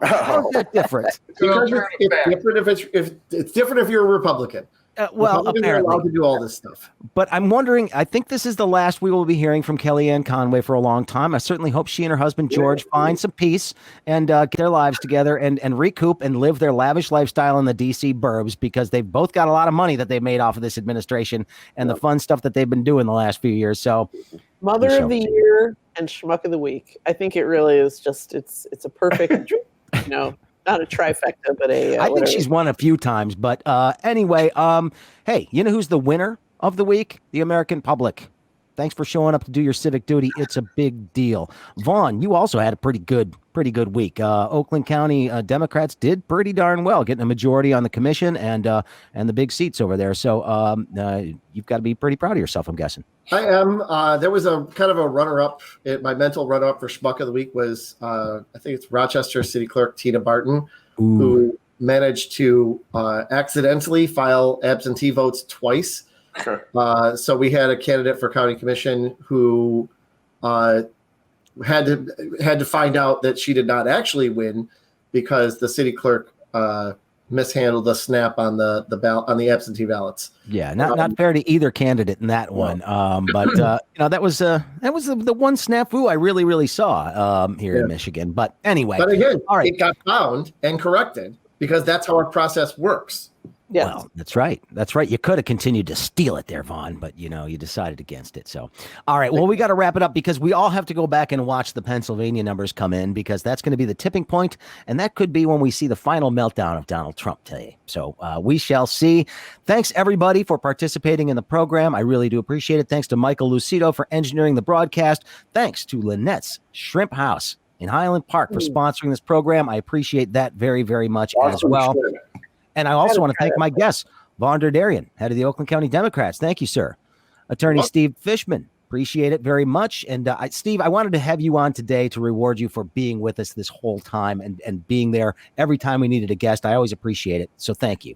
How is that different? Because it's different if you're a Republican. Well, apparently. Are allowed to do all this stuff. But I'm wondering, I think this is the last we will be hearing from Kellyanne Conway for a long time. I certainly hope she and her husband, George, find some peace and get their lives together and recoup and live their lavish lifestyle in the D.C. burbs, because they've both got a lot of money that they've made off of this administration and the fun stuff that they've been doing the last few years. So Mother of the Year and Schmuck of the Week. I think it really is just, it's a perfect, not a trifecta, but I think she's won a few times, but anyway, hey, you know who's the winner of the week? The American public. Thanks for showing up to do your civic duty. It's a big deal. Vaughn, you also had a pretty good week. Oakland County Democrats did pretty darn well, getting a majority on the commission and the big seats over there. So you've got to be pretty proud of yourself, I'm guessing. I am. There was a kind of a runner-up. My mental runner-up for Schmuck of the Week was, I think it's Rochester City Clerk Tina Barton, who managed to accidentally file absentee votes twice. So we had a candidate for county commission who had to find out that she did not actually win, because the city clerk mishandled the snap on the ballot, on the absentee ballots. Yeah, not fair to either candidate in that one. But that was the one snafu I really saw here in Michigan. But anyway, again, all right. It got found and corrected, because that's how our process works. Yeah. Well, that's right. That's right. You could have continued to steal it there, Vaughn, but you decided against it. So, all right. Well, we got to wrap it up, because we all have to go back and watch the Pennsylvania numbers come in, because that's going to be the tipping point, and that could be when we see the final meltdown of Donald Trump today. So we shall see. Thanks everybody for participating in the program. I really do appreciate it. Thanks to Michael Lucido for engineering the broadcast. Thanks to Lynette's Shrimp House in Highland Park for sponsoring this program. I appreciate that very, very much as well. And I also want to thank my guest, Vaughn Derderian, head of the Oakland County Democrats. Thank you, sir. Attorney Well- Steve Fishman. Appreciate it very much. And Steve, I wanted to have you on today to reward you for being with us this whole time and being there every time we needed a guest. I always appreciate it. So thank you.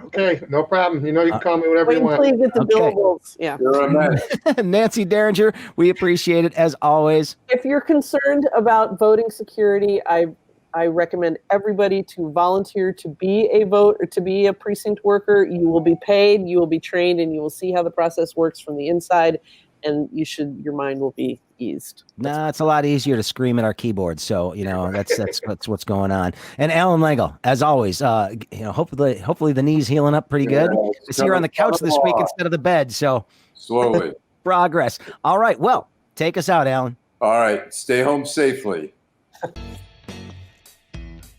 Okay, no problem. You know, you can call me whenever Wait you want. until you get the Okay. billables. Yeah. You're a man. Nancy Derringer, we appreciate it as always. If you're concerned about voting security, I recommend everybody to volunteer to be a vote or to be a precinct worker. You will be paid, you will be trained, and you will see how the process works from the inside. And your mind will be eased. Nah, it's a lot easier to scream at our keyboard. So, that's what's going on. And Allan Lengel, as always, hopefully the knee's healing up pretty good. Yeah, I see you're on the couch this week instead of the bed. So Slowly. progress. All right. Well, take us out, Allan. All right. Stay home safely.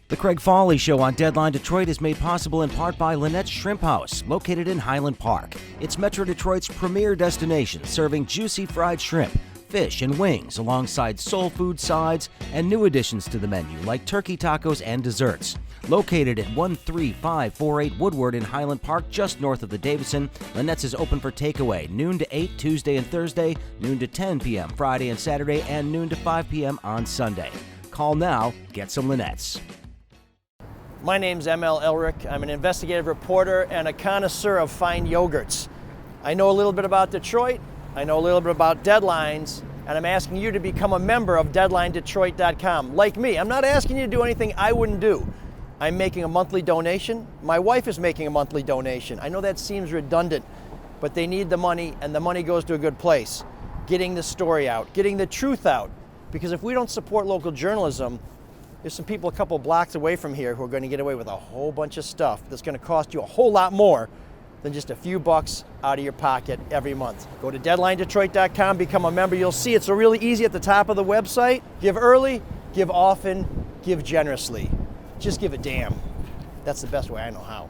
The Craig Foley Show on Deadline Detroit is made possible in part by Lynette's Shrimp House, located in Highland Park. It's Metro Detroit's premier destination, serving juicy fried shrimp, fish, and wings, alongside soul food sides and new additions to the menu like turkey tacos and desserts. Located at 13548 Woodward in Highland Park, just north of the Davison, Lynette's is open for takeaway, noon to 8 Tuesday and Thursday, noon to 10 p.m. Friday and Saturday, and noon to 5 p.m. on Sunday. Call now, get some Lynette's. My name's ML Elric. I'm an investigative reporter and a connoisseur of fine yogurts. I know a little bit about Detroit, I know a little bit about deadlines, and I'm asking you to become a member of DeadlineDetroit.com. Like me, I'm not asking you to do anything I wouldn't do. I'm making a monthly donation. My wife is making a monthly donation. I know that seems redundant, but they need the money, and the money goes to a good place. Getting the story out, getting the truth out. Because if we don't support local journalism, there's some people a couple blocks away from here who are going to get away with a whole bunch of stuff that's going to cost you a whole lot more than just a few bucks out of your pocket every month. Go to DeadlineDetroit.com, become a member. You'll see it's really easy at the top of the website. Give early, give often, give generously. Just give a damn. That's the best way I know how.